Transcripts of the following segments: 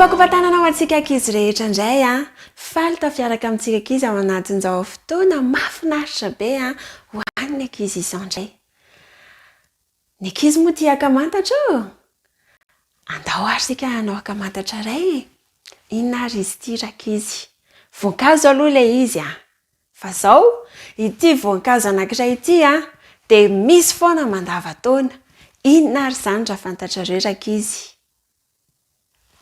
Kopakopatanana antsika ankizy rehetra indray a. Faly tafiaraka amintsika ankizy ao anatin'izao fotoana mahafinaritra be a ho an'ny ankizy izao indray. Ny ankizy moa tia akamantatra ô. Andao ary sika hanao akamantatra iray. Inona ary izy ity rakizy? Voankazo aloha ilay izy a. Fa izao ity voankazo anankiray ity a dia misy foana mandavan-taona. Inona ary izany raha fantatrareo rakizy?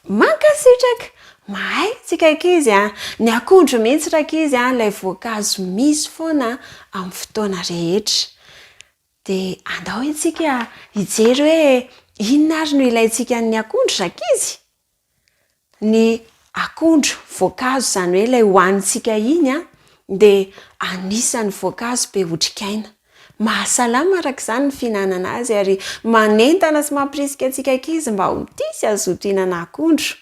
Mankasitraka, mahay tsika ankizy a. Ny akondro mihitsy rakizy a, ilay voankazo misy foana amin'ny fotoana rehetra. Dia andao isika hijery hoe inona ary no ilaintsika ny akondro rakizy? Ny akondro voankazo izany hoe ilay hohanintsika iny a, dia anisan'ny voankazo be otrikaina. Mahasalama araka izany ny fihinanana azy ary manentana sy mampirisika antsika ankizy mba ho tia sy hazoto hihinana akondro.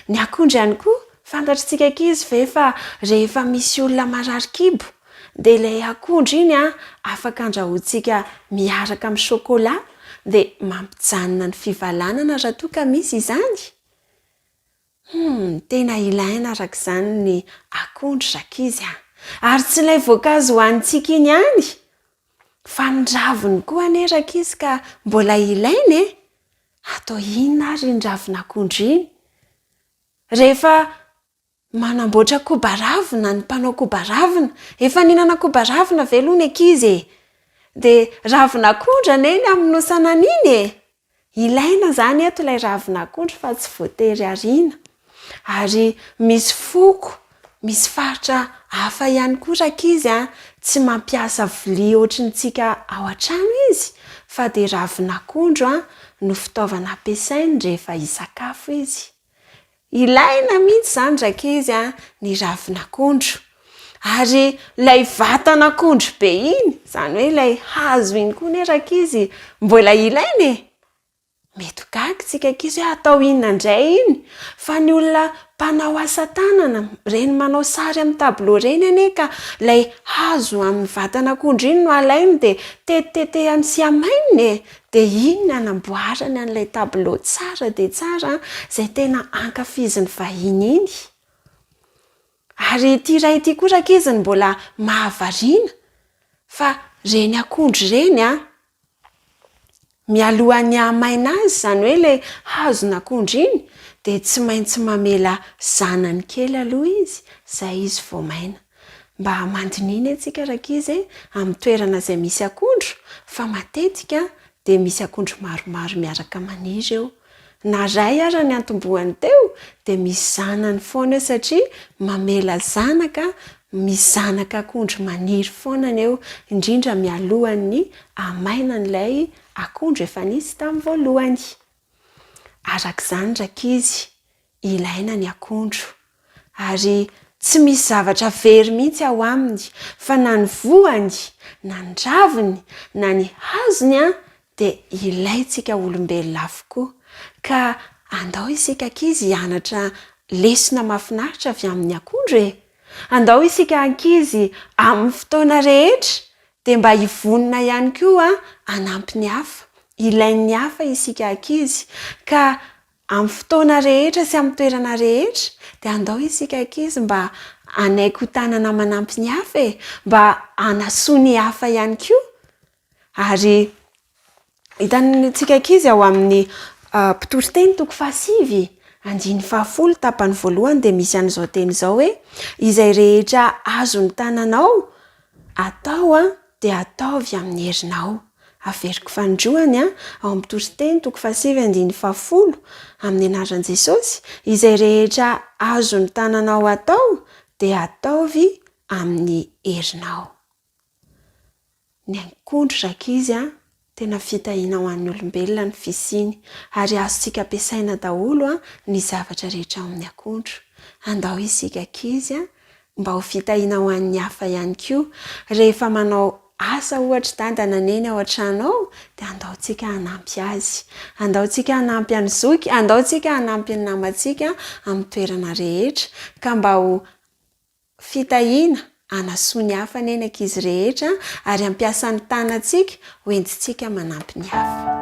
Ny akondro ihany koa fantatritsika ankizy ve fa rehefa misy olona marary kibo dia ilay akondro iny a afaka andrahoantsika miaraka amin'ny chocolat dia mampijanona ny fivalanana raha toa ka misy izany. Tena ilaina araka izany ny akondro rakizy a. Ary tsy ilay voankazo hohanintsika iny ihany. Fa ny raviny koa anie rakizy ka mbola ilaina e. Atao inona ary ny ravin'akondro iny? Rehefa manamboatra koba ravina ny mpanao koba ravina, efa nihinana koba ravina ve aloha ny ankizy e? Dia ravin'akondro anie ny amin'ny nosana an'iny e. Ilaina izany eto ilay ravin'akondro fa tsy voatery ariana. Ary misy foko, misy faritra hafa ihany koa rakizy a, tsy mampiasa vilia ohatrintsika ao an-trano izy, fa dia ravin'akondro a no fitaovana ampiasainy rehefa hisakafo izy. Ilaina mihitsy izany rakizy a ny ravin'akondro. Ary ilay vatan'akondro be iny, izany hoe ilay hazo iny koa ne rakizy, mbola ilaina e. Mety gaga tsika ankizy hoe atao inona indray iny? Fa ny olona mpanao asa tanana, ireny manao sary amin'ny tableau ireny anie ka ilay hazo amin'ny vatan'akondro iny no alainy dia tetitetehany sy amaininy e. Dia iny no anamboarany an'ilay tableau tsara dia tsara izay tena ankafizin'ny vahiny iny. Ary ity iray ity koa rakizy ny mbola mahavariana fa reny akondro reny a, mialohan'ny hamaina azy, izany hoe ilay hazon'akondro iny, dia tsy maintsy mamela zanany kely aloha izy, izay izy vao maina. Mba mandiniana antsika rakizy amin'ny toerana izay misy akondro, fa matetika dia misy akondro maromaro miaraka maniry eo. Na ray ara ny antombohany teo, dia misy zanany foana satria mamela zanaka, misy zanaka akondro maniry foana eo, indrindra mialohan'ny hamaina an'ilay akondro efa nisy tamin'ny voalohany. Arak'izany rakizy, ilaina ny akondro. Ary tsy misy zavatra very mihitsy ao aminy, fa na ny voany, na ny raviny, na ny hazony a, dia ilaintsika olombelona avokoa. Ka andao isika ankizy hianatra lesona mahafinaritra avy amin'ny akondro e. Andao isika ankizy amin'ny fotoana rehetra dia mba hivonona ihany koa hanampy ny hafa. Ilain'ny hafa isika ankizy. Ka amin'ny fotoana rehetra sy amin'ny toerana rehetra dia andao isika ankizy mba hanaiko tanana manampy ny hafa e. Mba hanasoa ny hafa ihany koa. Ary hitantsika ankizy ao amin'ny mpitory-teny toko 7, 15 tapany voalohany dia misy an'izao teny izao hoe izay rehetra azony tananao atao dia ataovy amin'ny herinao. Averiko fanindroany ao amin'ny mpitory-teny toko 7, 15 amin'ny anaran'i Jesosy, izay rehetra azony tananao atao dia ataovy amin'ny herinao. Ny akondro rakizy tena fitahiana ho an'ny olombelona ny fisiany, ary azontsika ampiasaina daholo ny zavatra rehetra amin'ny akondro. Andao isika ankizy mba ho fitahiana ho an'ny hafa ihany koa. Rehefa manao asa ohatra dadana neny ao an-trano ao, dia andaontsika hanampy azy. Andaontsika hanampy any zoky, andaontsika hanampy ny namantsika amin'ny toerana rehetra. Ka mba ho fitahiana hanasoa ny hafa neny ankizy rehetra, ary ampiasan'ny tanantsika ho entintsika manampy ny hafa.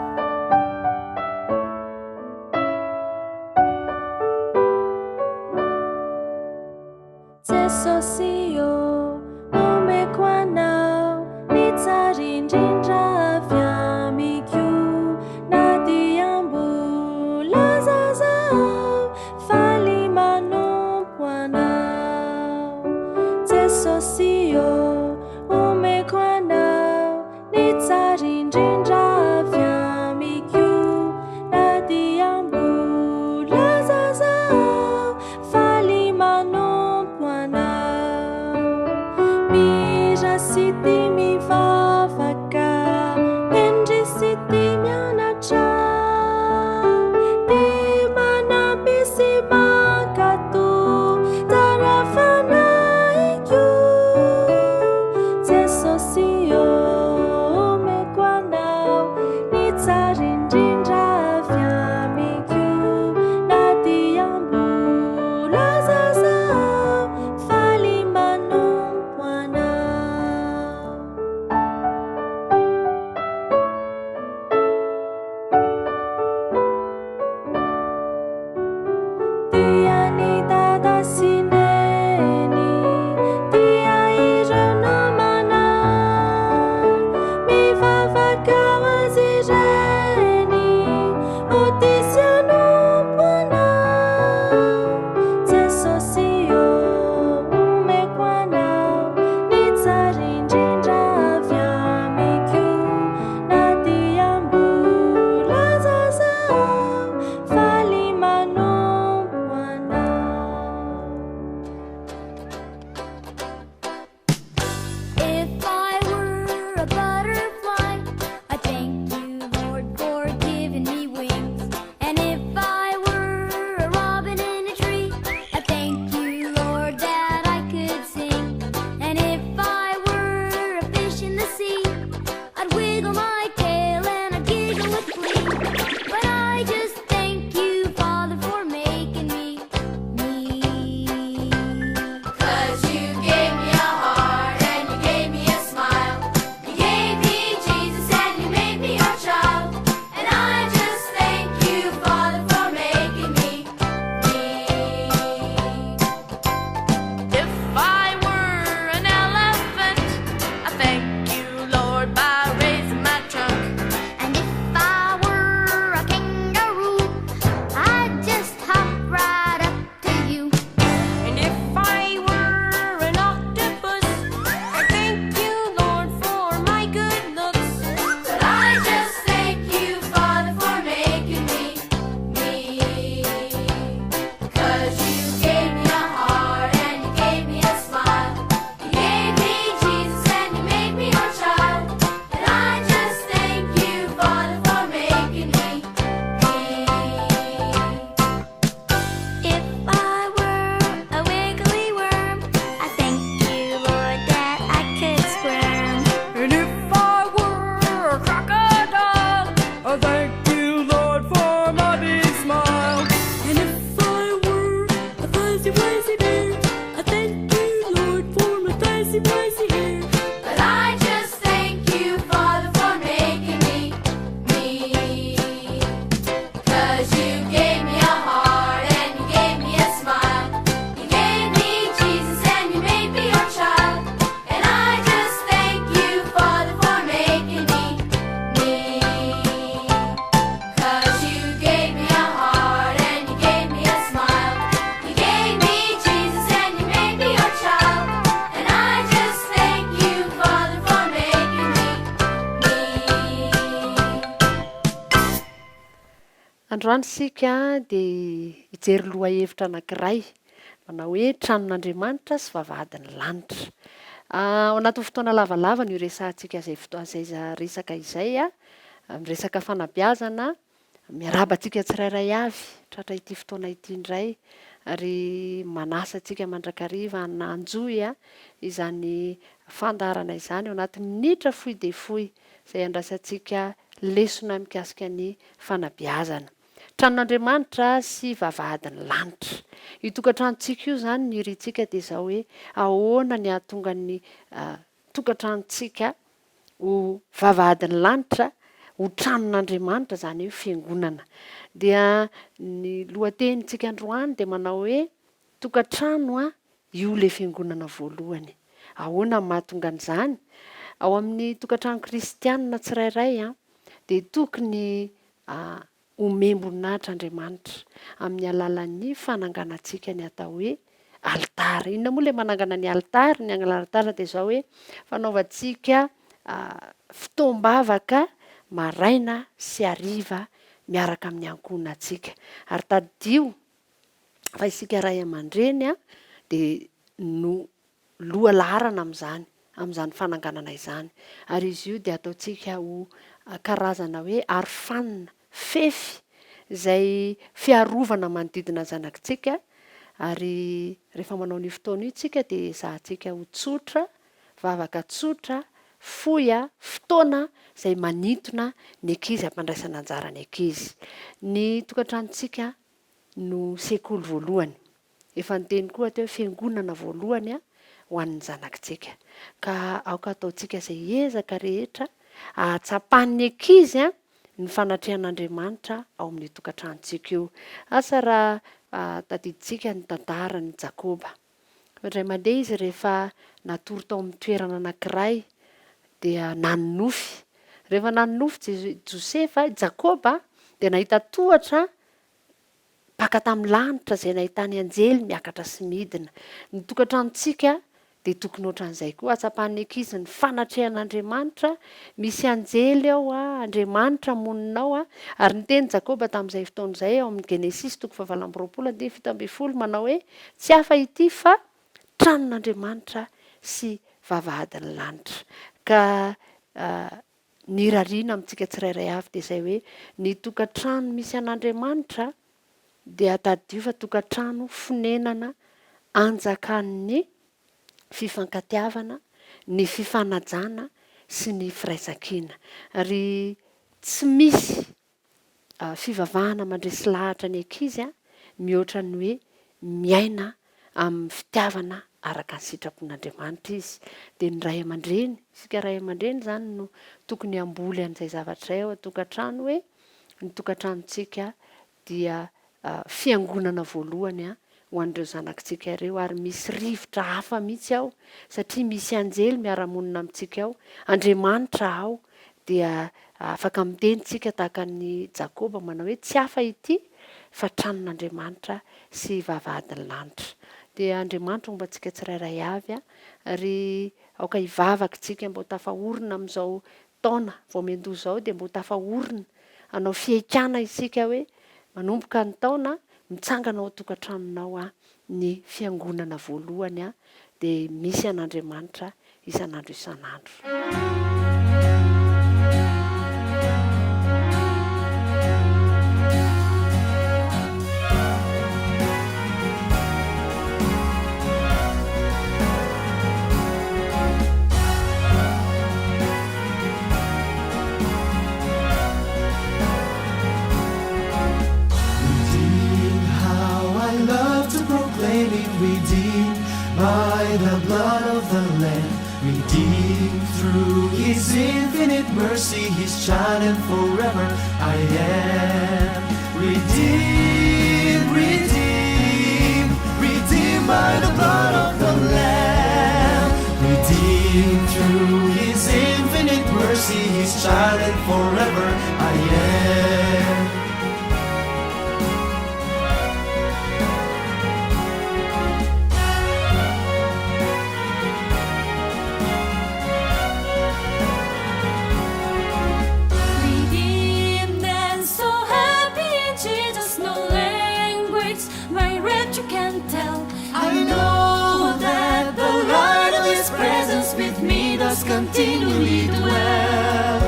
androany sika dia hijery loha hevitra anankiray manao hoe tranon'Andriamanitra sy vavahadin'ny lanitra. Ao anatin'ny fotoana lavalava no resahantsika izay fotoana izay resaka izay resaka fanabeazana miarabantsika tsirairay avy tratra ity fotoana ity indray ary manasa antsika mandrakariva nanjoy izany fandarana izany ao anaty minitra fohy dia fohy izay andrasantsika lesona mikasika ny fanabeazana. Tranon'Andriamanitra sy vavahadin'ny lanitra. Io tokantranontsika io zany ny irintsika dia izao hoe ahoana ny ahatonga ny tokantranontsika ho vavahadin'ny lanitra ho tranon'Andriamanitra zany hoe fiangonana. Dia ny lohatenintsika androany dia manao hoe tokantrano io le fiangonana voalohany. Ahoana ny mahatonga an'izany? Ao amin'ny tokantrano kristianina tsirairay dia tokony ho memboninahitr'Andriamanitra amin'ny alalan'ny fananganantsika ny atao hoe altara. Inona moa ilay manangana ny altara? Ny altara dia izao hoe fanaovantsika fitoam-bavaka maraina sy hariva miaraka amin'ny ankohonantsika. Ary taddio fa isika ray aman-dreny dia no loha laharana amin'izany fananganana izany. Ary izy io dia ataontsika ho karazana hoe arofanina fefy izay fiarovana manodidina zanakitsika. Ary rehefa manao ny fotoana io tsika dia ezahantsika ho tsotra, vavaka tsotra, fohy fotoana izay manintona ny ankizy ampandraisana anjara ny ankizy. Ny tokantranontsika no sekoly voalohany. Efa niteny koa teo fiangonana voalohany ho an'ny zanakitsika. Ka aoka ataontsika izay ezaka rehetra ahatsapan'ny ankizy ny fanatrehan'Andriamanitra ao amin'ny tokantranontsika io. Asa raha tadiditsika ny tantara ny Jakoba. Indray mandeha izy rehefa natory tao amin'ny toerana anankiray dia nanonofy. Rehefa nanonofy Josefa, Jakoba dia nahita tohatra baka tamin'ny lanitra izay nahitany anjely miakatra sy midina. Ny tokantranontsika dia tokony ohatran'izay koa atsapahan'ny ankizy ny fanatrehan'Andriamanitra. Misy anjely ao Andriamanitra moninao ary ny teny Jakoba tamin'izay fotoan'izay ao amin'ny Genesis 7:20 manao hoe tsy hafa ity fa tranon'Andriamanitra sy vavahadin'ny lanitra. Ka ny rariana amintsika tsirairay avy dia izay hoe ny tokantrano misy an'Andriamanitra dia tadidio fa tokantrano fonenana anjakan'ny fifankatiavana, ny fifanajana sy ny firaisan-kina. Ary tsy misy fivavahana mandresy lahatra ny ankizy mihoatra ny hoe miaina amin'ny fitiavana araka ny sitrapon'Andriamanitra izy. Dia ny ray aman-dreny, isika ray aman-dreny izany no tokony hamboly an'izay zavatra ao an-tokantrano hoe ny tokantranontsika dia fiangonana voalohany ho an'ireo zanakitsika ireo ary misy rivotra hafa mihitsy ao satria misy anjely miara-monina amintsika ao, Andriamanitra ao dia afaka mitenitsika tahaka ny Jakoba manao hoe tsy hafa ity fa tranon'Andriamanitra sy vavahadin'ny lanitra. Dia Andriamanitra momba antsika tsirairay avy ary aoka hivavaka tsika mbo tafahorona amin'izao taona vao miandoha izao dia mbo tafahorona hanao fiaikana isika hoe manomboka ny taona mitsangana ao tokantranonao ny fiangonana voalohany dia misy an'Andriamanitra isan'andro isan'andro. Redeemed by the blood of the Lamb, redeemed through His infinite mercy, His child and forever I am. Redeemed, redeemed, redeemed by the blood of the Lamb, redeemed through His infinite mercy, His child and forever I am. Continually dwell.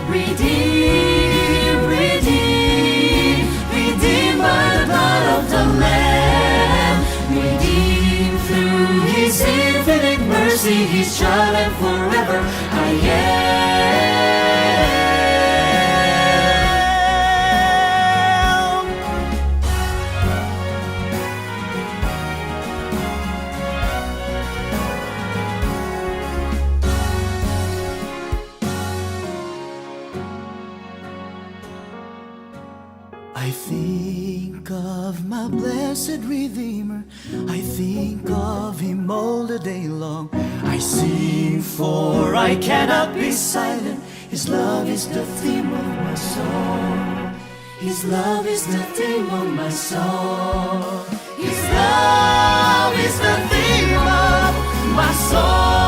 Redeemed, redeemed, redeemed by the blood of the Lamb, redeemed through His infinite mercy, His child and forever I am. I think of my blessed Redeemer, I think of Him all the day long. I sing for I cannot be silent, His love is the theme of my song. His love is the theme of my song. His love is the theme of my song.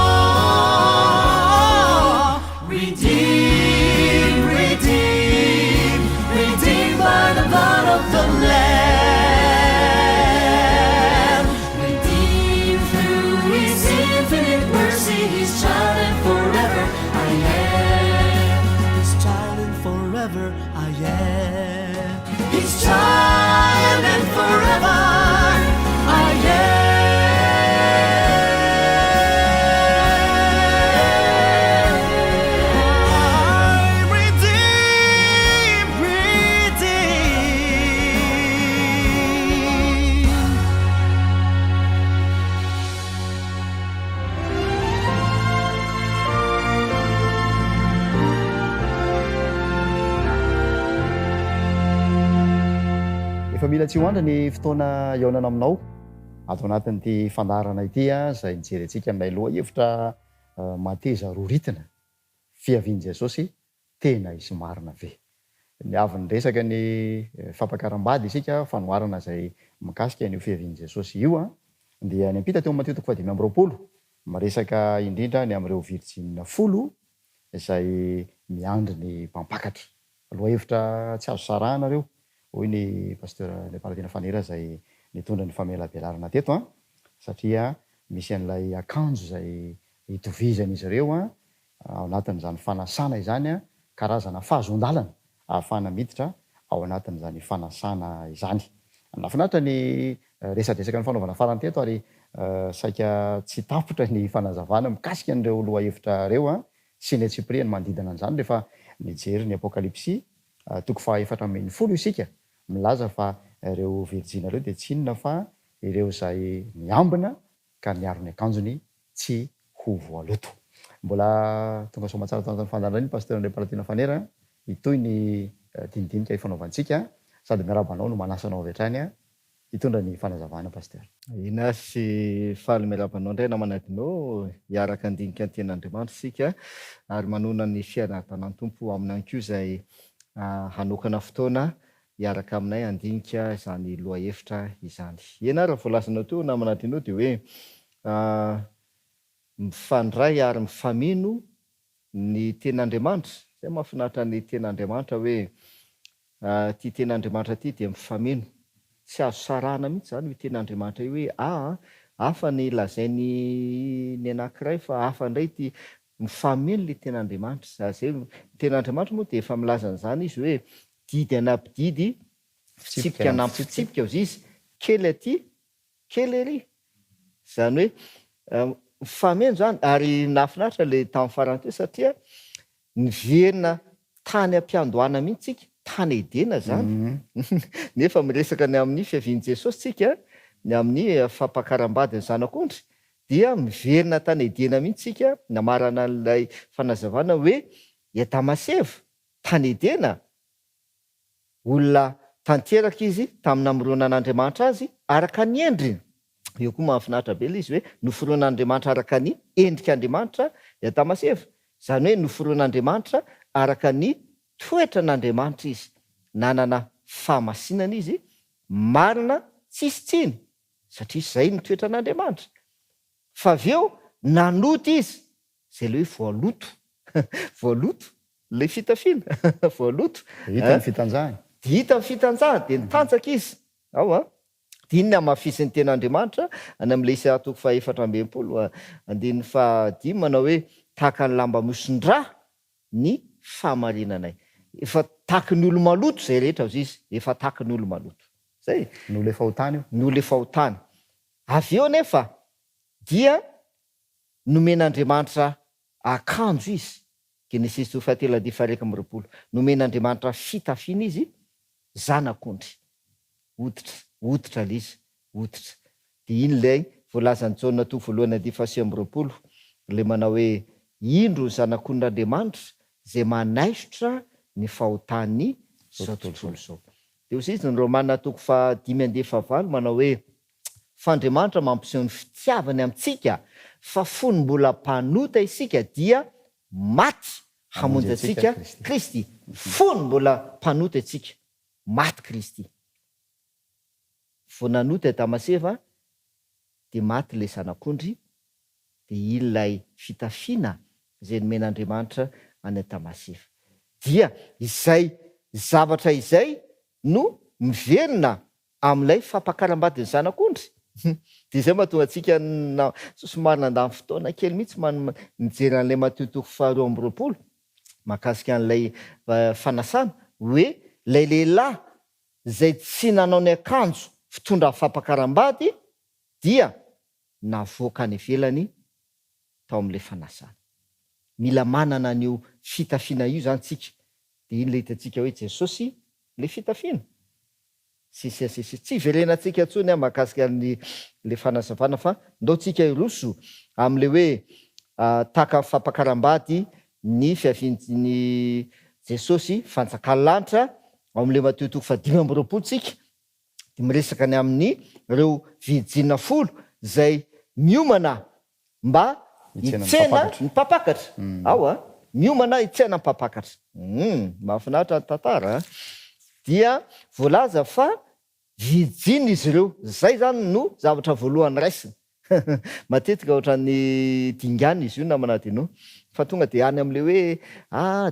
Redeemed, redeemed, redeemed by the blood of the Lamb, redeemed through His infinite mercy, His child and forever I am. His child and forever I am. His child and forever mila tsy hoandra ny fotoana iaonana aminao ato anatin'ity fandarana ity zay nijerentsika aminay loha hevitra mateza roritina fiavian' Jesosy tena izy marina ve. Ny avy ny resaka ny fampakaram-bady isika fanoharana zay mikasika ny fiavian' Jesosy io dia ny ampita teo Mateo 5:20 maresaka indrindra ny am'ireo virjina 10 izay miandry ny mpampakatra. Loha hevitra tsy azo sarahana reo. Hoy ny pasteur Nepalatina Fanera zay nitondra ny famelabelarana teto satria misy an'ilay akanjo zay itovizan'izy ireo ao anatin'izany fanasana izany karazana fahazondalana ahafahana miditra ao anatin'izany fanasana izany. Nafinaritra ny resadresaka ny fanaovana farany teto ary saika tsy tapotra ny fanazavana mikasika an'ireo loha hevitra reo sy ny atsipriany mandidana an'izany rehefa nijery ny apokalipsy 4:10 isika milaza fa ireo virjina ireo dia tsy inona fa ireo zay miambina ka miaro ny akanjony tsy ho voaloto. Mbola tonga somatsara tanatany fandarana iny pasteur Nepalatina Fanera itoy ny dinidinika ifanaovantsika sady miarabanao no manasanao avy hatrany hitondra ny fanazavana pasteur. Ina sy faly miarabanao indray namanadinao hiaraka andinika ny ten'Andriamanitra sika ary manona ny fiaran-tanan tompo aminay koa zay hanokana fotoana hiaraka aminay andinika izany loha hevitra izany. Ena raha voalasanao teo namanadinao dia hoe mifandray ary mifamino ny ten'Andriamanitra. Zay mahafinaritra ny ten'Andriamanitra hoe ty ten'Andriamanitra ty dia mifamino. Tsy azo sarahana mihitsy zany hoe ten'Andriamanitra io hoe hafa ny lazainy ny anankiray fa hafa indray ty mifamino le ten'Andriamanitra. Zay ten'Andriamanitra moa dia efa milaza an'izany izy hoe didy anampididy fitsipika anampy-fitsipika ozy izy kely aty kely ery. Zany hoe mifameno zany ary nafinaritra le tamin'ny farany teo satria niverina tany ampiandohana mihitsy tsika tany edena zany nefa miresaka ny amin'ny fiavian' Jesosy tsika ny amin'ny fampakaram-bady ny zanak'ondry dia miverina tany edena mihitsy tsika namarana n'ilay fanazavana hoe Damaseva tany edena olona tanteraka izy tamin'ny namorona an'Andriamanitra azy araka ny endriny. Io koa mahafinaritra be ilay izy hoe noforoan'Andriamanitra araka ny endrik'Andriamanitra Damaseva. Zany hoe noforoan'Andriamanitra araka ny toetra n'Andriamanitra izy. Nanana fahamasinana izy marina tsisy tsiny satria izay ny toetra n'Andriamanitra. Fa avy eo nanoty izy zay le hoe voaloto voaloto le fitafiana voaloto hita ny fitanjahany. Hita ny fitanjahany dia nitanjaka izy ao dia iny ny hamafisin'ny ten'Andriamanitra any amin'ilay Isaia 4:20 manao hoe tahaka ny lamba mosin-drà ny fahamarinanay. Efa tahaky ny olo maloto zay rehetra ozy izy efa tahaky ny olo maloto zay no le fahotany io no le fahotany. Avy eo nefa dia nomen'Andriamanitra akanjo izy Genesis 2:13 nomen'Andriamanitra fitafiana izy zanak'ondry hoditra le izy hoditra. Dia iny lay voalazan'ny Jaona 2:20 le manao hoe indro ny zanak'ondr'Andriamanitra zay manaisotra ny fahotany zao tontolo zao. Dia ozy izy ny Romana 5:5 manao hoe fa Andriamanitra mampiseho ny fitiavany amintsika fa fony mbola mpanota isika dia maty hamonjy antsika Kristy. Fony mbola mpanota isika maty Kristy. Vao nanota Damaseva dia maty le zanak'ondry dia ilay fitafiana zay nomen'Andriamanitra any Damaseva. Dia izay zavatra izay no miverina amin'ilay fampakaram-bady ny zanak'ondry. Dia izay mahatonga antsika somary nandany fotoana kely mihitsy mijery an'ilay Mateo 2:20 mahakasika an'ilay fanasana hoe lay lehilahy zay tsy nanao ny akanjo fitondra fampakaram-bady dia navoaka ny ivelany tao amin'ilay fanasana. Mila manana an'io fitafiana io zany tsika. Dia iny le hitantsika hoe Jesosy le fitafiana. Tsy iverenantsika intsony mahakasika le fanazavana fa ndaotsika iroso amin'le hoe tahaka fampakaram-bady ny fiavian'ny Jesosy fanjakany lanitra ao amin'le Mateo 5:20 tsika de miresaka ny amin'ny reo vijina folo zay miomana mba itsena ny mpapakatra ao a miomana itsena ny mpapakatra mahafinaritra ny tantara dia voalaza fa vijina izy ireo zay zany no zavatra voalohany raisina matetika ohatran'ny dingana izy io na manadino fa tonga de any am'le hoe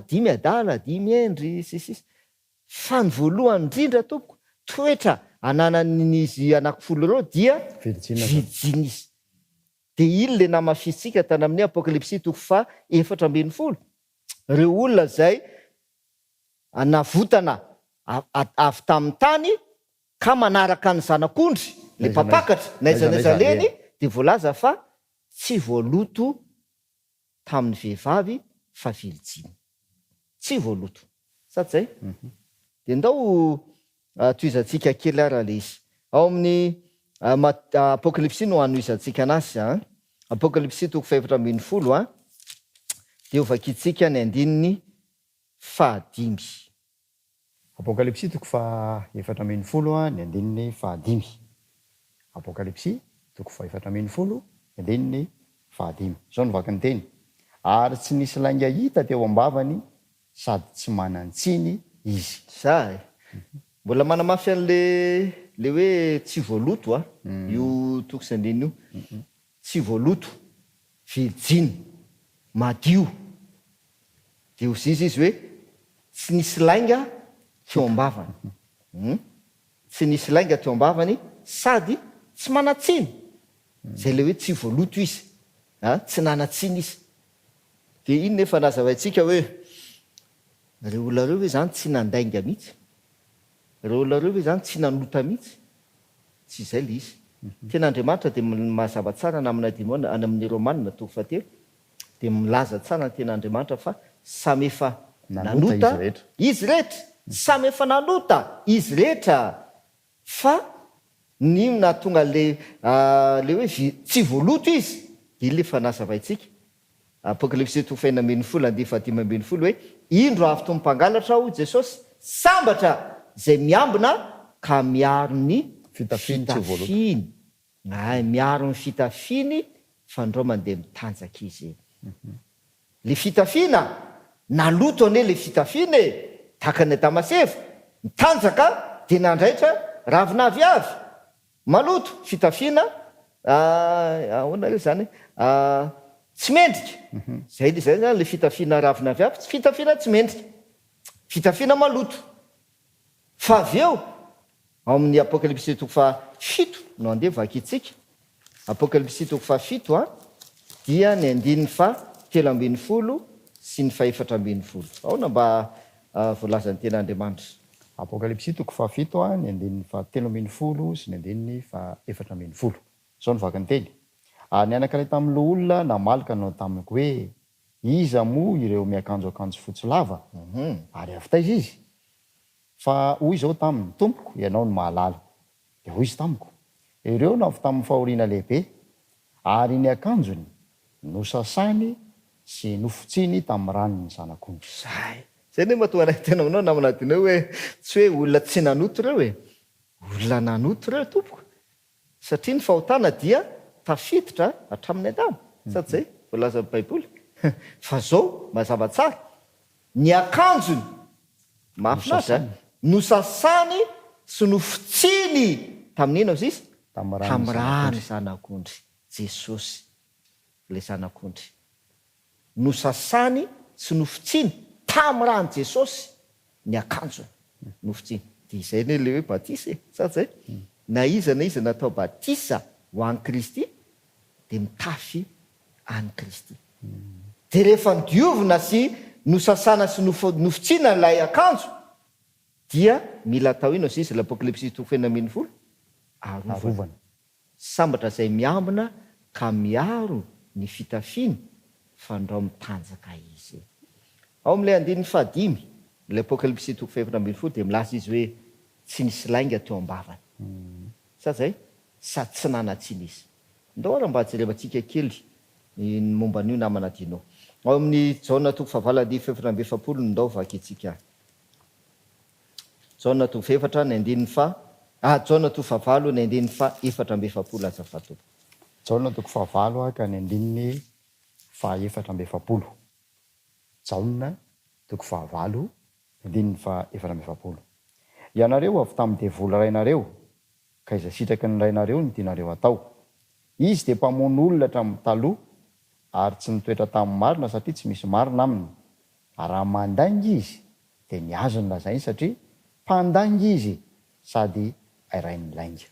dimy adala dimy endry sisisy fa ny voalohany indrindra tompoko toetra ananan'izy anakifolo reo dia vijina izy de iny le namafisitsika tany amin'ny apokalipsy 4:7 reo olona zay navotana avy tamin'ny tany ka manaraka ny zanak'ondry le mpapakatra naizanaiza leny de voalaza fa tsy voaloto tamin'ny vehivavy fa vilijiny tsy voaloto sady zay de ndao toizantsika kely ara le izy ao amin'ny apokalipsy no anoizantsika anazy apokalipsy 4:7 de ovakitsika ny andininy 5. Apokalipsy 4:7 ny andininy 5. Apokalipsy 4:7 ny andininy 5. Zao ny vakany teny ary tsy nisy lainga hita teo ambavany sady tsy manantsiny izy za mbola manamafy an'le hoe tsy voaloto io tokosandiny io tsy voaloto vijiny madio de ozizy izy hoe tsy nisy lainga teo ambavany tsy nisy lainga teo ambavany sady tsy manatsiny zay le hoe tsy voaloto izy tsy nanatsiny izy de iny nefa nazavaitsika hoe reo olona reo hoe zany tsy nandainga mihitsy reo olona reo hoe zany tsy nanota mihitsy tsy zay le izy ten'Andriamanitra de mazava tsara na amin'ny adimona any amin'ny romanina 2 de milaza tsara ny ten'Andriamanitra fa samy efa nanota izy rehetra samy efa nanota izy rehetra fa nina tonga le hoe tsy voaloto izy de le fa nazavaitsika apokalipsy 4:10 hoe indro avy to mimpangalatra aho Jesosy sambatra zay miambina ka miaro ny fitafiny miaro ny fitafiny fa ndreo mandeha mitanjaka izy le fitafina naloto ane le fitafiny taka ny Damaseva mitanjaka de nandraitra ravinaviavy maloto fitafina ahoana io zany tsy mendrika zay zany le fitafina ravinaviavy tsy fitafina tsy mendrika fitafina maloto fa avy eo ao amin'ny apokalipsy 7 no andeha vakitsika apokalipsy 7 dia ny andininy 13 sy ny 14 aona mba voalazan'ny ten'Andriamanitra Apokalipsy 7 ny andininy 13 sy ny andininy 14 zao ny vakany teny ny anankiray tamin'lo olona namalaka nao tamiko hoe iza moa ireo miakanjo akanjo fotsy lava ary avitaiza izy fa hoy zao taminy tompoko ianao ny mahalala de hoy izy tamiko ireo no avy tamin'ny fahoriana lehibe ary ny akanjony nosasany sy nofotsiny tamin'ny ranony zanak'ondry zay ne matoa tena aminao namanadinao hoe tsy hoe olona tsy nanoto reo olona nanoto reo tompoko satria ny fahotana dia tafiditra hatramin'ny adama sady zay voalaza ny baiboly fa zao mazava tsara ny akanjony mahafinaritra nosasany sy nofotsiny tamin'ny inao izy tamin'ny rano zanak'ondry Jesosy le zanak'ondry nosasany sy nofotsiny tamin'ny rano Jesosy ny akanjony nofotsiny de izay ne le hoe batisa sady zay na iza natao batisa ho an'i Kristy de mitafy any Kristy de rehefa nidiovina sy nosasana sy nofotsina nylay akanjo dia mila atao ino izy le apokalipsy 4:10 arovana sambatra zay miambina ka miaro ny fitafiny fa ndao mitanjaka izy ao am'le andininy 5 le apokalipsy 4:10 de milaza izy hoe tsy nisy lainga teo ambavany sady zay sady tsy nanatsiny izy ndao raha mba jerevantsika kely ny momba an'io namana dinao ao amin'ny jaona 7:7 ndao vakitsika jaona 7 ny andininy jaona to favalo ny andiny fa 4 azafato jaona toko fahavalo ka ny andininy fa 4 jaona toko fahavalo andininy fa 4 ianareo avy tamin'ny devoly rainareo ka izay sitraky ny rainareo ny tianareo atao izy dia mpamono olona hatramin'ny taloha ary tsy nitoetra tamin'ny marina satria tsy misy marina aminy ary raha mandainga izy dia niazo ny lazainy satria mpandainga izy sady airain'ny lainga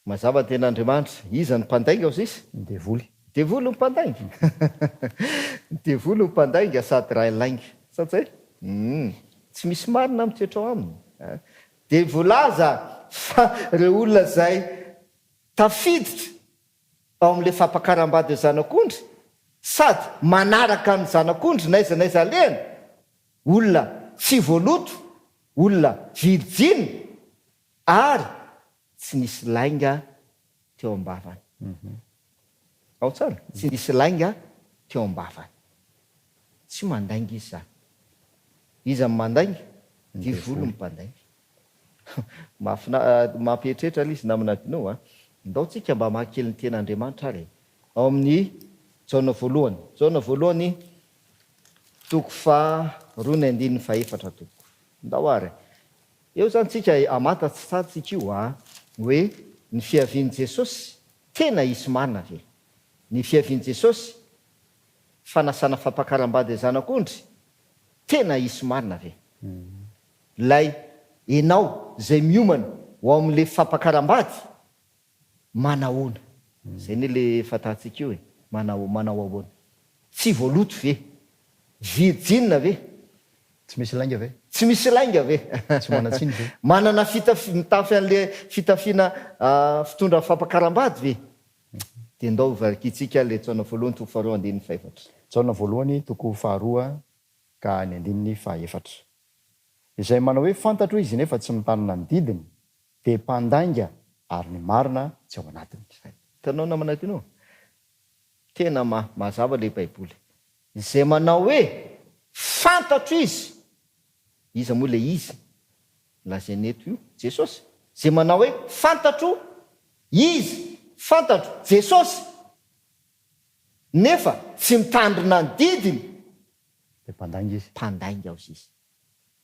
mazava ten'andriamanitra iza ny mpandainga ao sisy ny devoly devoly ny mpandainga devoly ny mpandainga sady ray lainga satsay tsy misy marina mitoetra ao aminy de voalaza fa reo olona zay tafiditra ao am'le fampakaram-bady zanak'ondry sady manaraka ny zanak'ondry naiza naiza lena olona tsy voaloto olona virijiny ary tsy nisy lainga teo ambavany ao tsara tsy nisy lainga teo ambavany tsy mandainga izy zany iza ny mandainga devoly mpandainga mampieritrehitra l izy namina dino a ndao tsika mba mahakely ny ten'andriamanitra ary ao amin'ny jaona voalohany toko fa 2:4 toko ndao ary eo zany tsika amatatsy tsika io a hoe ny fiavian'i jesosy tena isy marina ve ny fiavian'i jesosy fanasana fampakaram-bady zanak'ondry tena isy marina ve lay enao zay miomana ho ao am'le fampakaram-bady manahoana zay ny le fatatsika io e manao ahoana tsy voaloto ve virjina ve tsy misy lainga ve tsy misy lainga ve tsy manatsiny ve manana mitafy an'le fitafiana fitondra fampakaram-bady ve de ndao varikitsika le jaona voalohany toko faharoa andininy fa 4 jaona voalohany toko faharoa ka ny andininy fa 4 izay manao hoe fantatro izy nefa tsy mitanana ny didiny de mpandainga ary ny marina tsy ao anatiny tanao namana tino tena mazava le baiboly izay manao hoe fantatro izy moa le izy lazaneto io jesosy zay manao hoe fantatro jesosy nefa tsy mitandrina ny didiny de mpandainga izy mpandainga ao izy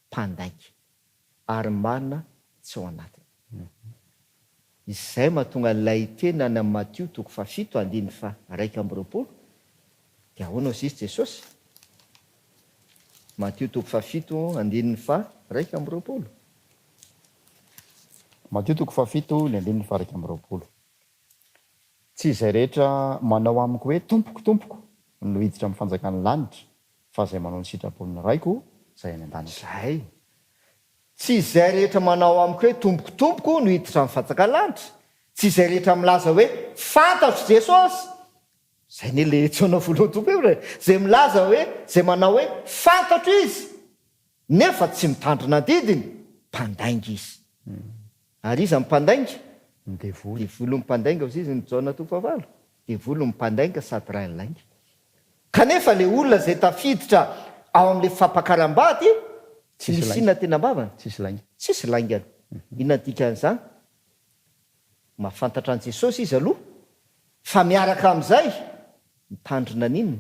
mpandainga ary marina tsy ao anatiny izay mahatonga lay tena ny Matio toko fa 7:1 de ahoana sisy jesosy Matio toko fa 7:1 Matio toko fa 7:1 tsy izay rehetra manao amiko hoe tompoko no hiditra amin'ny fanjakan'ny lanitra fa zay manao ny sitrapon'ny raiko zay any an-danitra zay tsy izay rehetra manao amiko hoe tompokotompoko no hiditra amin'ny fanjakan'ny lanitra tsy izay rehetra milaza hoe fantatro jesosy zay ny le jaona voalohany tompo eo zay milaza hoe zay manao hoe fantatro izy nefa tsy mitandrina didiny mpandainga izy ary iza mpandainga devoly mpandainga izy ny jaona toko fahavalo devoly mpandainga sady ray lainga kanefa le olona zay tafiditra ao am'le fampakaram-bady tsy misy inona tena ambavana tsisy laingany inona dikan'izany mahafantatra an' jesosy izy aloha fa miaraka am'izay mitandrina n'inona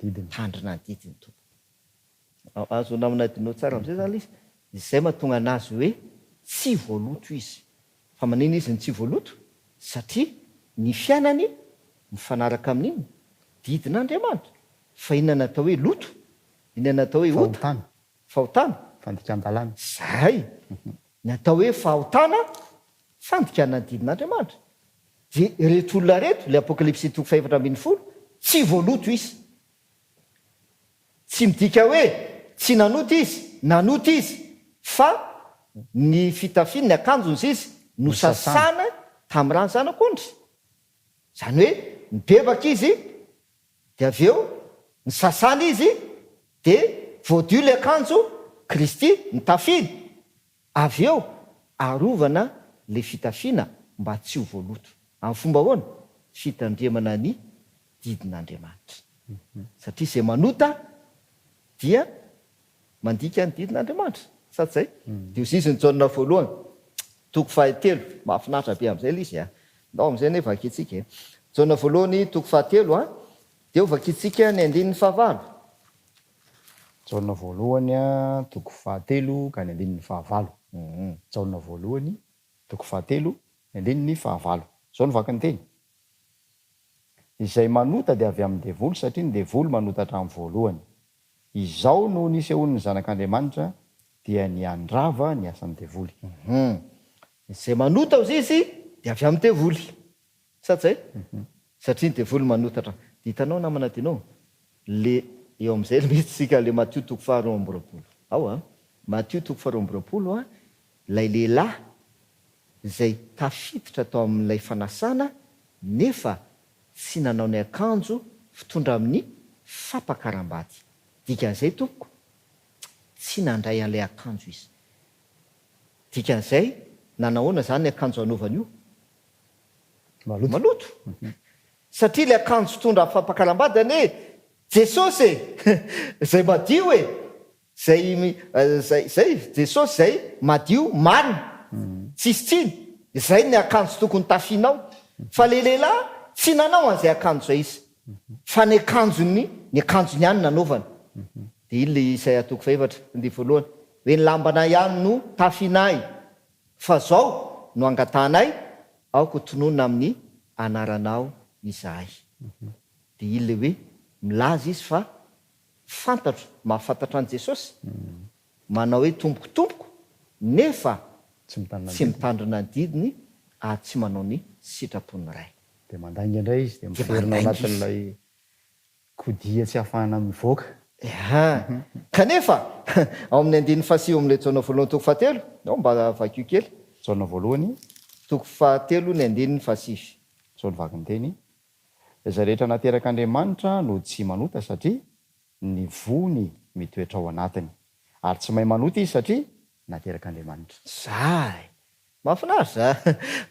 mitandrina ny didiny tompo azo namina dinao tsara am'izay zany izy izay mahatonga anazy hoe tsy voaloto izy fa manina izy ny tsy voaloto satria ny fiainany mifanaraka amin'inona didin'andriamanitra fa inona natao hoe loto inona natao hoe ota fahotana fandikan-dalàna zay natao hoe fahotana fandikana ny didin'andriamanitra de reto olona reto le apokalipsy toko 4:10 tsy voaloto izy tsy midika hoe tsy nanoty izy fa ny fitafiny ny akanjony izy no sasana tamin'ny rano zanak'ondry zany hoe mibebaka izy de avy eo ny sasana izy de voadio le akanjo Kristy ny tafiny avy eo arovana le fitafiana mba tsy ho voaloto amin'ny fomba hoana fitandremana ny didin'andriamanitra satria zay manota dia mandika ny didin'andriamanitra sady zay de izy ny jaona voalohany toko fahatelo mahafinaritra be am'izay le izy a nao am'izay ne vakitsika e jaona voalohany toko fahatelo a de vakitsika ny andininy fahavalo jaona voalohany a toko fahatelo ka ny andininy fahavalo jaona voalohany toko fahatelo ny andininy fahavalo zao ny vakany teny izay manota de avy amin'ny devoly satria ny devoly manota hatramin'ny voalohany izao no nisehoan'ny zanak'Andriamanitra dia ny andrava ny asan'ny devoly izay manota ozy izy de avy amin'ny devoly satsy satria ny devoly manotatra de hitanao namana tinao le eo am'izay misy sika le Matthieu toko faharoa amby roapolo ao a Matthieu toko faharoa amby roapolo a lay lehilahy zay tafiditra tao amin'ilay fanasana nefa tsy nanao ny akanjo fitondra amin'ny fampakaram-bady dikan'izay tompoko tsy nandray an'ilay akanjo izy dikan'izay nanahoana zany ny akanjo anaovany io maloto satria le akanjo fitondra amin'ny fampakaram-bady ane Jesosy zay madio e zay Jesosy zay madio marina tsisy tsiny zay ny akanjo tokony tafinao fa le lehilahy tsy nanao an'izay akanjo zay izy fa ny akanjony ihany nanaovany de iny le Isaia toko faefatra ny voalohany hoe ny lambana ihany no tafinay fa zao no angatanay aoko tonona amin'ny anaranao izahay de iny le hoe milaza izy fa fantatro mahafantatra an' Jesosy manao hoe tompokotompoko nefa tsy mitandrina ny didiny ary tsy manao ny sitrapony ray de mandainga indray izy de miferina ao anatin'ilay kodia tsy hafahana mivoaka kanefa ao amin'ny andininy fahasio amin'le jaona voalohany toko fahatelo ao mba vakio kely jaona voalohany toko fahatelo ny andininy fahasivy zao ny vakiny teny izay rehetra naterak'Andriamanitra no tsy manota satria ny vony mitoetra ao anatiny ary tsy mahay manota izy satria naterak'Andriamanitra zay mahafinaritra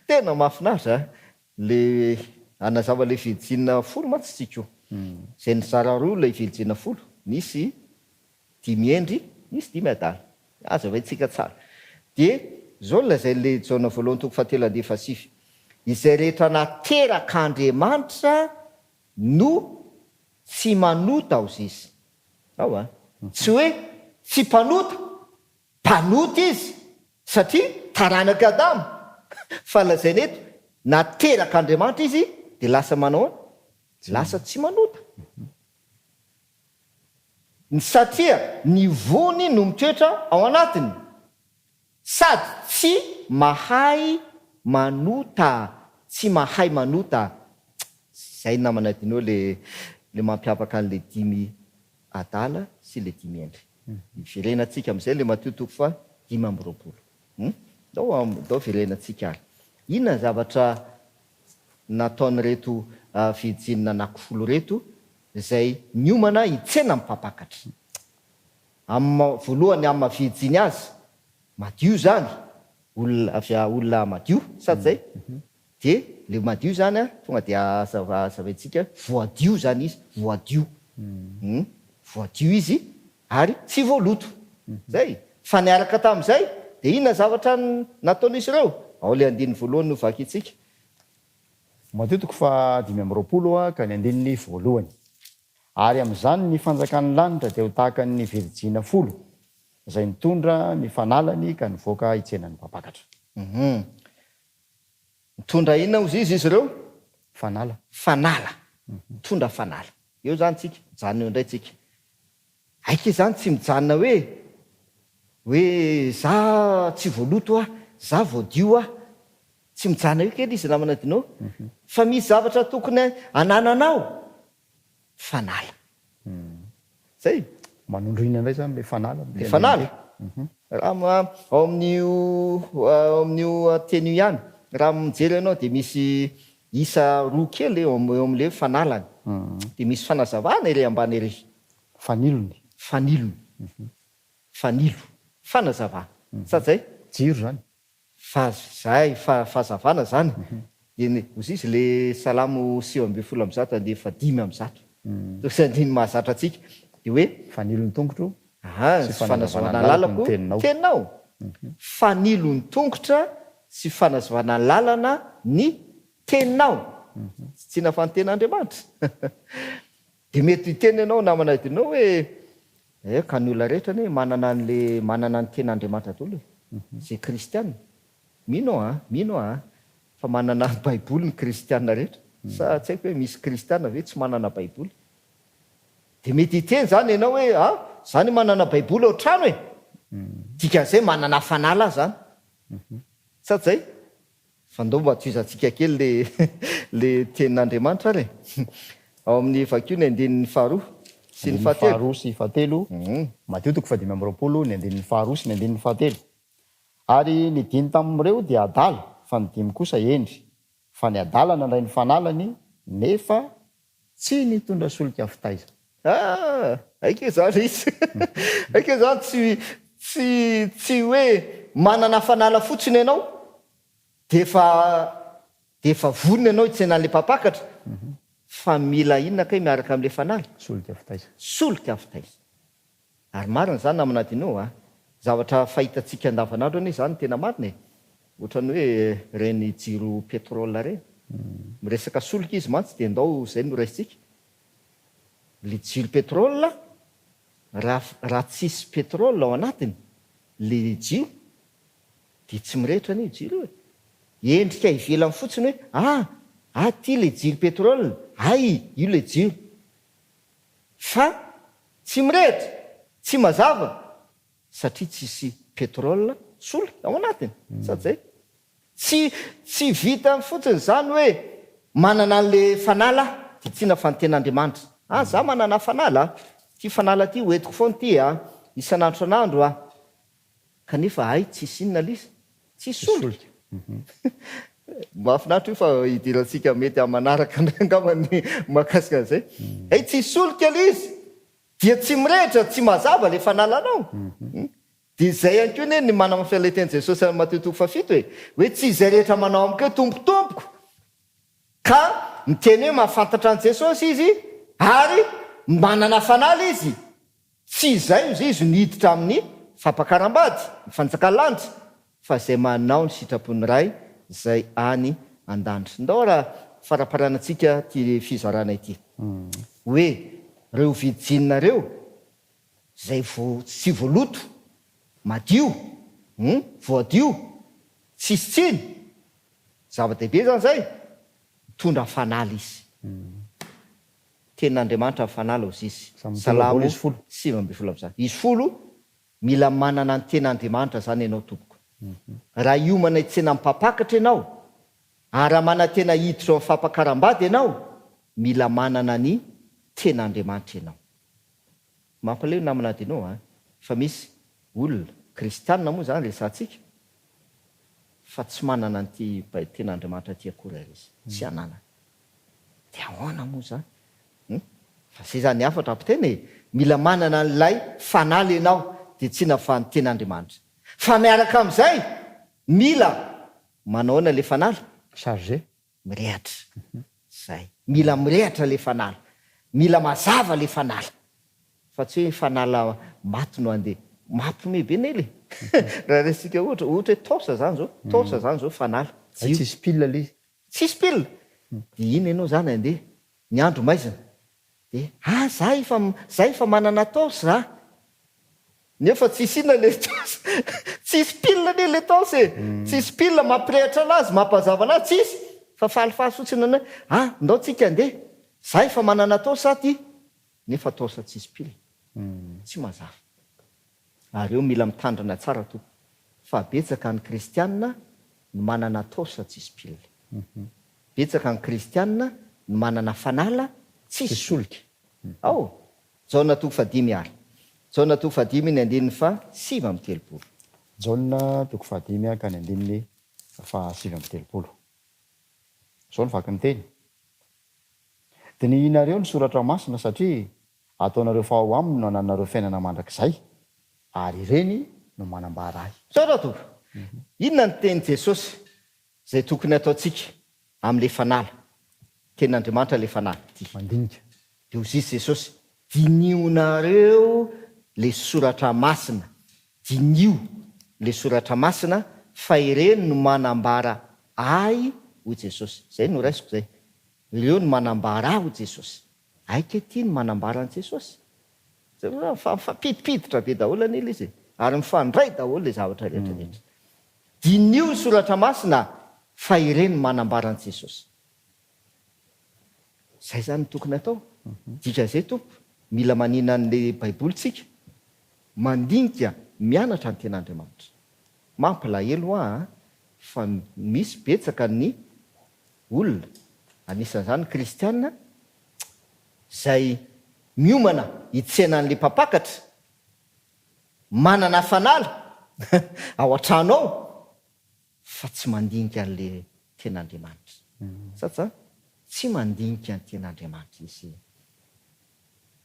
tena mahafinaritra le anazava le fijina folo matsy tsika zay ny zara roa lay fijina folo nisy dimy endry nisy dimy adala aza vaitsika tsara de zao lazay le jaona voalohany toko fahatelo andeha fasify izay rehetra naterak'Andriamanitra no tsy manota aozy izy ao a tsy hoe tsy mpanota izy satria taranak'Adamo fa lazainy eto naterak'Andriamanitra izy de lasa manao lasa tsy manota satria ny vony no mitoetra ao anatiny sady tsy mahay manota zay namana dinao le mampiavaka an'le dimy adala sy le dimy endry iverenatsika am'izay le Matthieu toko fa dimy amby roapolo dao verenatsika ary inona ny zavatra nataony reto fijinina anakifolo reto zay miomana hitsena mipampakatra voalohany amin'ny mavijiny azy madio zany olona madio sady zay de le madio zany a tonga de azavaitsika voadio zany izy voadio izy ary tsy voaloto zay fa niaraka tam'izay de inona zavatra nataon'izy ireo ao le andininy voalohany no vakitsika matetika fa dimy amby roapolo a ka ny andininy voalohany ary am'izany ny fanjakan'ny lanitra de ho tahaka ny virijina folo zay mitondra ny fanalany ka nivoaka hitsenany mpapakatra mitondra inona ozy izy ireo fanala mitondra fanala eo zany tsika mijanona eo indray tsika aika zany tsy mijanona hoe za tsy voaloto za voadio tsy mijanona eo kely izy namana dinao fa misy zavatra tokony anananao fanala zay manondrina indray zany le fanala raha ao amin'io teny ihany raha mijery ianao de misy isa roa kely eo am'le fanalany de misy fanazavana ere ambany ery fanilo fanazavana sady zay jiro zany fahazavana zany ozy izy le salamo 9:10 am'zato ande fa 5 am'zato tosandiny mahazatra atsika de hoe fanilony tongotro sy fanazavana lalako teninao fanilony tongotra sy fanazavana lalana ny teninao tsy tiana fanten'Andriamanitra de mety teny ianao namana dinao hoe ka ny olona rehetra ny manana ny ten'Andriamanitra daholo zay kristiana mino fa manana baiboly ny kristiana rehetra sa tsy haiko hoe misy kristiana ve tsy manana baiboly de mety iteny zany ianao hoe zany manana baiboly ao trano e dikan'izay manana fanala zany sa tsy zay fa ndao mba toizantsika kely le tenin'Andriamanitra ary ao amin'ny vakio ny andinin'ny faharoa sy ny fahatelo sy fahatelo Mateo 5:20 ny andinin'ny faharoa sy ny andinin'ny fahatelo ary ny dimy tamin'ireo dia adala fa ny dimy kosa endry fa ny adala nandray ny fanalany nefa tsy nitondra solika fitaiza aike zany izy aike zany tsy hoe manana fanala fotsiny ianao defa vonina ianao itsenan'le mpapakatra fa mila inona kay miaraka amin'le fanala solika fitaiza ary marina zany namanadinao zavatra fahitatsika andavanandro anie zany tena marina ohatrany hoe reny jiro petrole reny miresaka solika izy mantsy de ndao zay no raisitsika le jiro petrole raha tsisy petrole ao anatiny le jiro de tsy mirehitra ny jiro endrika ivelany fotsiny hoe ty le jiro petrole io le jiro fa tsy mirehitra tsy mazava satria tsisy petrole solika ao anatiny sady zay tsy vita fotsiny zany hoe manana an'le fanala de tiana fanten'Andriamanitra za manana fanala ty fanala ty hoentiko foana ty isan'andro san'andro kanefa tsisy inona lizy tsy solika mahafinaritra io fa idirantsika mety amanaraka angambany mahakasika an'izay tsy solika lizy dia tsy mirehitra tsy mazava le fanalanao de zay ihany koa ny manana fialeteny Jesosy amin'ny Mateo 7 hoe tsy izay rehetra manao amiko tompotompoko ka miteny hoe mahafantatra an' Jesosy izy ary manana fanala izy tsy izay izy niditra amin'ny fampakaram-bady ny fanjakanlanitra fa zay manao ny sitrapony ray zay any an-danitra ndao raha faraparanantsika ty fizarana ity hoe reo vidijinareo zay tsy voaloto madio voadio tsisy tsiny zava-dehibe zany zay mitondra fanala izy tenin'Andriamanitra fanala ozy izy Salamo 7:10 izy folo mila manana ny ten'Andriamanitra zany ianao tompoko raha iomana itsena mpapakatra ianao ary raha mana tena hiditra amin'ny fampakaram-bady ianao mila manana ny ten'Andriamanitra ianao mampaleo namana dinao fa misy olona kristianina moa zany resantsika fa tsy manana nyty ten'Andriamanitra ty akory izy tsy anana de ahoana moa zany fa zay zany afatra ampiteny mila manana n'lay fanala ianao de tsy nafa ny ten'Andriamanitra fa miaraka amin'izay mila manaona le fanala chargé mirehatra zay mila mirehatra le fanala mila mazava le fanala fa tsy hoe fanala maty no andeha mampime be nely raha resika ohatra hoe tosa zany zao fanala tsisy pile le tsisy pile de iny ianao zany andeha ny andro maizina de zay fa manana tosa za nefa tsisy inona le tosa tsisy pile ne le tosa tsisy pile mampirehitra anazy mampazava anazy tsisy fa falifaly fotsiny ndao tsika andeha zay fa manana tosa ty nefa tosa tsisy pile tsy mazava ary eo mila mitandrina tsara to fa betsaka ny kristianina ny manana tosa tsisy pile betsaka ny kristianina ny manana fanala tsisy solika jaona 5 ary jaona 5 ny andinin'ny fa 7:30 jaona 5 ka ny andinin'ny fa 7:30 zao ny vaky ny teny de ny inareo ny soratra masina satria ataonareo fa ao aminy no ananareo fiainana mandrakizay ary ireny no manambara ahy sorato inona ny teny Jesosy zay tokony ataotsika amin'le fanala ten'Andriamanitra le fanala ty mandinika de ozisy Jesosy dinionareo le soratra masina dinio le soratra masina fa ireny no manambara ay ho Jesosy. Zay no raisiko zay. Ireo no manambara ahy ho Jesosy. Aika ty no manambara an Jesosy. Fampidipiditra be daholo an'ila izy ary mifandray daholo le zavatra rehetrarehetra. Dinio soratra masina fa ireny no manambara an Jesosy. Zay zany tokony atao. Dika zay tompo mila manina an'le baibolitsika, mandinika mianatra ny ten'Andriamanitra. Mampalahelo fa misy betsaka ny olona anisan'izany kristianina zay miomana hitsena an'le mpapakatra, manana fanala ao an-trano ao fa tsy mandinika an'le ten'Andriamanitra. Satria tsy mandinika ny ten'Andriamanitra izy.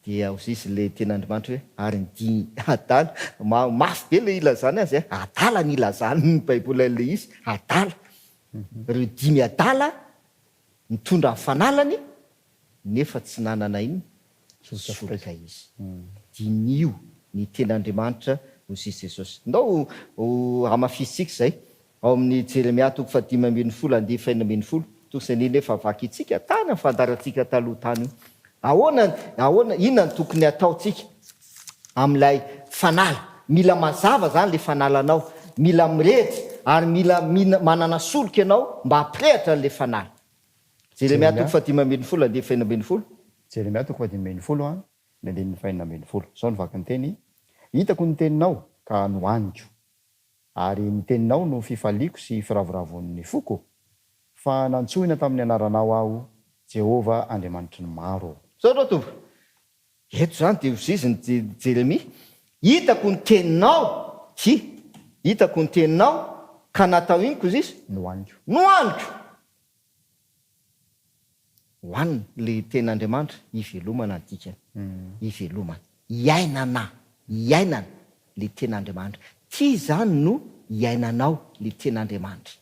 Dia izy le ten'Andriamanitra hoe ary ny dimy adala. Mafy be le ilazany azy. Adala ny ilazany ny baiboly le izy. Adala. Ireo dimy adala mitondra ny fanalany nefa tsy nanana iny soraka izy. Dinio ny ten'Andriamanitra ho sisy Jesosy. Ndao amafisitsika zay ao amin'ny Jeremia 5:10-5:10. Tosan'iny efa vaky itsika tany ny fandarantsika taloha tany. Ahoana inona ny tokony ataotsika amin'ilay fanala? Mila mazava zany le fanalanao, mila mirehitra ary mila manana solika ianao mba hampirehitra le fanala. Jeremia 5:10-5:10. Jeremia 5:10-5:10. Zao ny vaky ny teny. Hitako ny teninao ka nohaniko, ary ny teninao no fifaliako sy firavoravon'ny foko, fa nantsoina tamin'ny anaranao aho, Jehova Andriamanitry ny maro. Zao rao tompo. Eto zany dia hoziziny Jeremia. Hitako ny teninao, hitako ny teninao ka natao inoko izy izy? Nohaniko. Hoanina le ten'Andriamanitra ivelomana dikany. Ivelomana. Iainana le ten'Andriamanitra. Ty zany no iainanao le ten'Andriamanitra.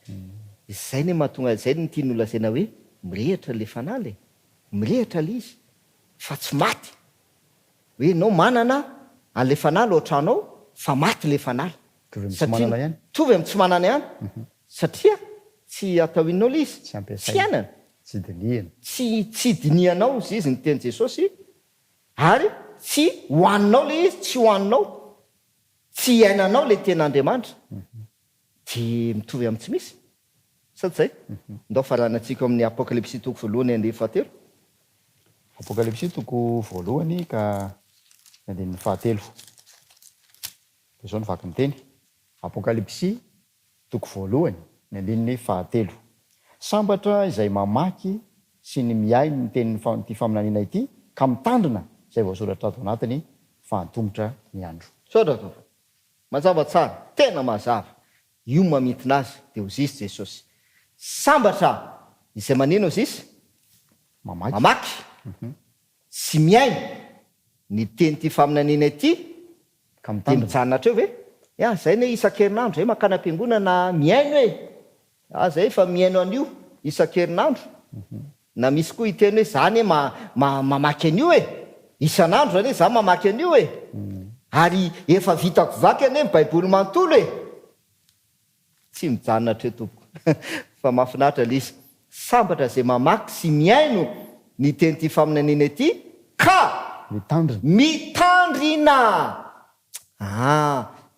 Zay ny mahatonga zay ny tiany olazaina hoe mirehitra le fanala. Mirehitra le izy. Fa tsy maty. Hoe ianao manana an'le fanala ao an-tranao fa maty le fanala. Tovy amin'ny tsy manana ihany. Tovy amin'ny tsy manana ihany. Satria tsy atao inao le izy. Tsy iainana. Tsy dinihana. Tsy dinihanao izy izy ny teny Jesosy ary tsy hoaninao le izy, tsy hoaninao. Tsy iainanao le ten'Andriamanitra. Dia mitovy amin'ny tsy misy. Sady zay. Ndao faranantsika amin'ny Apokalipsy 1:1-7. Apokalipsy 1:1 ka 7. Zao ny vaky ny teny. Apokalipsy 1:1-7. Sambatra izay mamaky sy ny miay ny tenyty faminaniana ity ka mitandrina izay voasoratra ato anatiny fa hantombotra ny andro. Sodra to. Mazava tsara, tena mazava. Io mamintina azy dia hozisy Jesosy. Sambatra izay manino hozisy? Mamaky. Sy miainy ny teny ty faminaniana ity ka mitsanatra eo hoe zay ne isan-kerinandro zay makana am-piangonana miaino hoe zay fa miaino an'io isan-kerinandro. Na misy koa iteny hoe zany mamaky an'io isan'andro zany za mamaky an'io ary efa vitako vaky ane baiboly manontolo tsy mijanonatra eo tompoko. Fa mahafinaritra le izy. Sambatra zay mamaky sy miaino ny teny ty faminaniana ity ka mitandrina.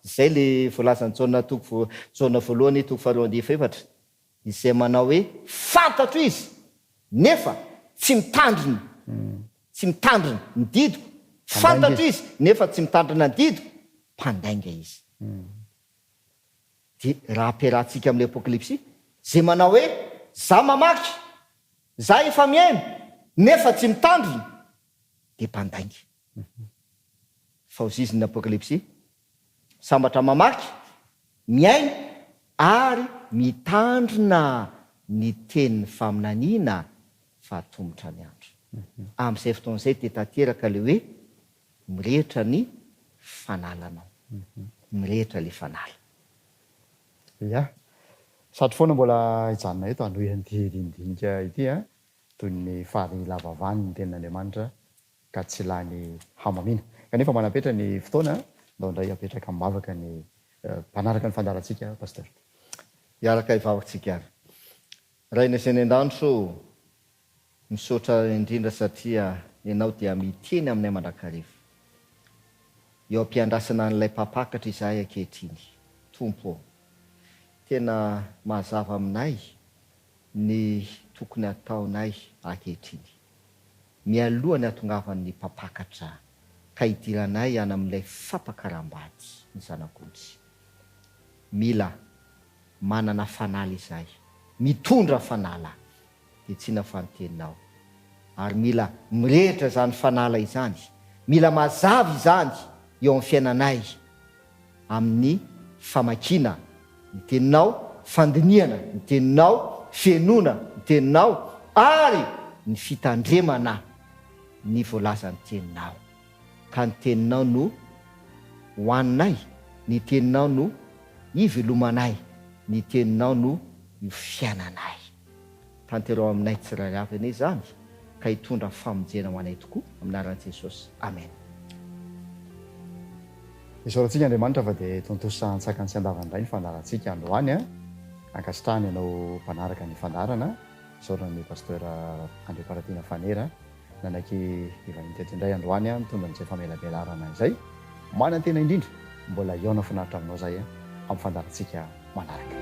Zay le voalazany Jaona 1:2-4. Izay manao hoe fantatro izy nefa tsy mitandrina. Tsy mitandrina ny didiko. Fantatro izy nefa tsy mitandrina ny didiko. Mpandainga izy. Dia raha ampiarahantsika amin'ny Apokalipsy zay manao hoe za mamaky, za efa miaino nefa tsy mitandrina dia mpandainga. Fa hoziziny Apokalipsy sambatra mamaky, miaino ary mitandrina ny tenin'ny faminaniana fa hatombotra ny andro. Amin'izay fotoan'izay dia tanteraka le hoe mirehitra ny fanalanao. Mirehitra le fanala. Satry foana mbola hijanona eto anohy an'ity dindinika ity toy ny fary lavavany ny tenin'Andriamanitra ka tsy lany hamamiana. Kanefa manapetra ny fotoana ndao indray apetraka mivavaka ny mpanaraka ny fandarantsika pasteur. iaraka ivavatsika ary raina izay ny an-danitro misaotra indrindra satria ianao dia miteny aminay mandrakarivo eo ampiandrasana n'ilay mpapakatra izahay ankehitriny tompo tena mazava aminay ny tokony ataonay ankehitriny mialoha ny atongavan'ny mpapakatra ka hidiranay any amin'ilay fampakaram-bady ny zanak'olitsy mila manana fanala izahay mitondra fanala dia tsy nafanteninao ary mila mirehitra zany fanala izany mila mazava izany eo amin'ny fiainanay amin'ny famakina ny teninao fandiniana ny teninao fianona ny teninao ary ny fitandremana ny voalaza ny teninao ka ny teninao no hoaninay ny teninao no ivelomanay ny teninao no io fiainanay tanterao aminay tsirairay avy ane zany ka hitondra famonjena ho anay tokoa amin'ny aran'i Jesosy amen. Isaorantsika Andriamanitra fa dia tontosantsaka ny sy andavandray ny fandarantsika androany a ankasitrahany ianao mpanaraka ny fandarana isaoran'ny pasteur André Paratina Fanera nanaiky ivaniteto indray androany a mitondra n'izay famelabelarana izay manantena indrindra mbola iona finaritra aminao zay a amin'ny fandarantsika manaraka.